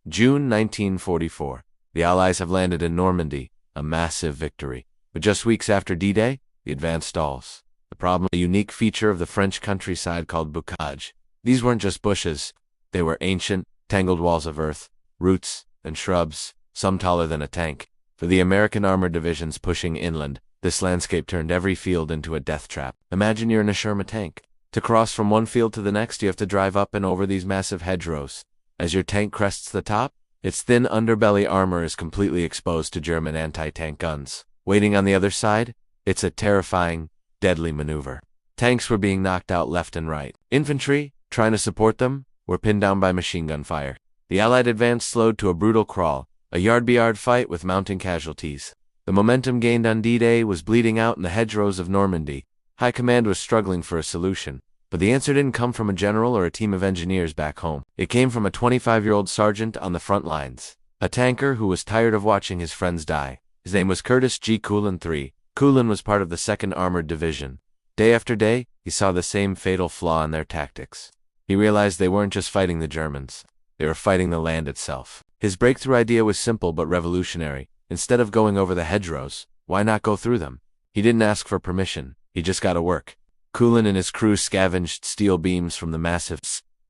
June 1944. The Allies have landed in Normandy, a massive victory. But just weeks after D-Day, the advance stalls. The problem, a unique feature of the French countryside called bocage. These weren't just bushes. They were ancient, tangled walls of earth, roots, and shrubs, some taller than a tank. For the American armored divisions pushing inland, this landscape turned every field into a death trap. Imagine you're in a Sherman tank. To cross from one field to the next, you have to drive up and over these massive hedgerows. As your tank crests the top, its thin underbelly armor is completely exposed to German anti-tank guns. Waiting on the other side, it's a terrifying, deadly maneuver. Tanks were being knocked out left and right. Infantry, trying to support them, were pinned down by machine gun fire. The Allied advance slowed to a brutal crawl, a yard-by-yard fight with mounting casualties. The momentum gained on D-Day was bleeding out in the hedgerows of Normandy. High Command was struggling for a solution, but the answer didn't come from a general or a team of engineers back home. It came from a 25-year-old sergeant on the front lines, a tanker who was tired of watching his friends die. His name was Curtis G. Cullen III. Cullen was part of the 2nd Armored Division. Day after day, he saw the same fatal flaw in their tactics. He realized they weren't just fighting the Germans. They were fighting the land itself. His breakthrough idea was simple but revolutionary. Instead of going over the hedgerows, why not go through them? He didn't ask for permission. He just got to work. Cullen and his crew scavenged steel beams from the massive,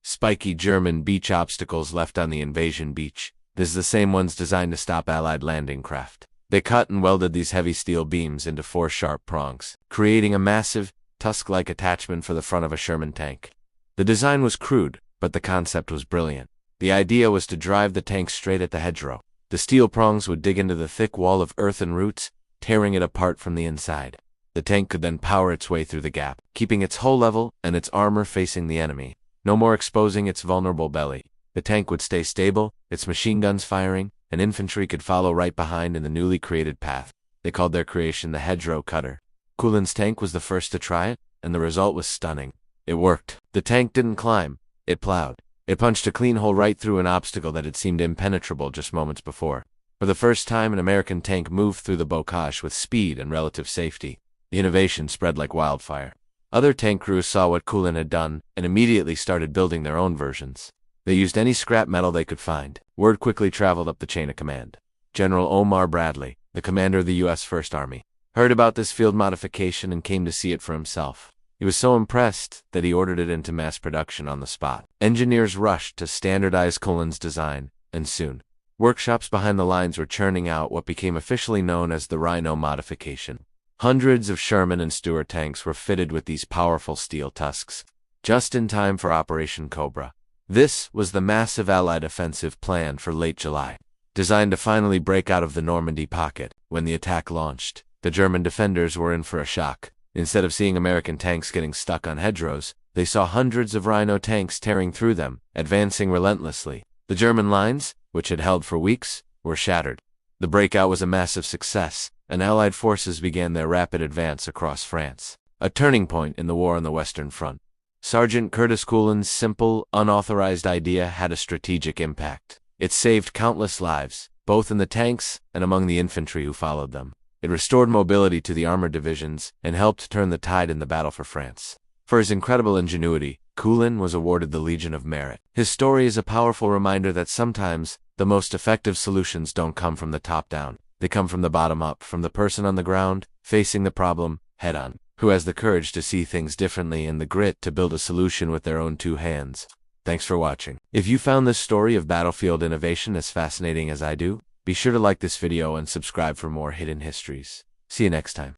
spiky German beach obstacles left on the invasion beach. This is the same ones designed to stop Allied landing craft. They cut and welded these heavy steel beams into 4 sharp prongs, creating a massive, tusk-like attachment for the front of a Sherman tank. The design was crude, but the concept was brilliant. The idea was to drive the tank straight at the hedgerow. The steel prongs would dig into the thick wall of earth and roots, tearing it apart from the inside. The tank could then power its way through the gap, keeping its hull level and its armor facing the enemy. No more exposing its vulnerable belly. The tank would stay stable, its machine guns firing, and infantry could follow right behind in the newly created path. They called their creation the hedgerow cutter. Cullen's tank was the first to try it, and the result was stunning. It worked. The tank didn't climb, it plowed. It punched a clean hole right through an obstacle that had seemed impenetrable just moments before. For the first time, an American tank moved through the bocage with speed and relative safety. The innovation spread like wildfire. Other tank crews saw what Cullen had done and immediately started building their own versions. They used any scrap metal they could find. Word quickly traveled up the chain of command. General Omar Bradley, the commander of the U.S. First Army, heard about this field modification and came to see it for himself. He was so impressed that he ordered it into mass production on the spot. Engineers rushed to standardize Cullen's design, and soon, workshops behind the lines were churning out what became officially known as the Rhino modification. Hundreds of Sherman and Stuart tanks were fitted with these powerful steel tusks, just in time for Operation Cobra. This was the massive Allied offensive planned for late July, designed to finally break out of the Normandy pocket. When the attack launched, the German defenders were in for a shock. Instead of seeing American tanks getting stuck on hedgerows, they saw hundreds of Rhino tanks tearing through them, advancing relentlessly. The German lines, which had held for weeks, were shattered. The breakout was a massive success, and Allied forces began their rapid advance across France, a turning point in the war on the Western Front. Sergeant Curtis Cullen's simple, unauthorized idea had a strategic impact. It saved countless lives, both in the tanks and among the infantry who followed them. It restored mobility to the armored divisions and helped turn the tide in the battle for France. For his incredible ingenuity, Cullen was awarded the Legion of Merit. His story is a powerful reminder that sometimes the most effective solutions don't come from the top down. They come from the bottom up, from the person on the ground, facing the problem head on, who has the courage to see things differently and the grit to build a solution with their own 2 hands. Thanks for watching. If you found this story of battlefield innovation as fascinating as I do, be sure to like this video and subscribe for more hidden histories. See you next time.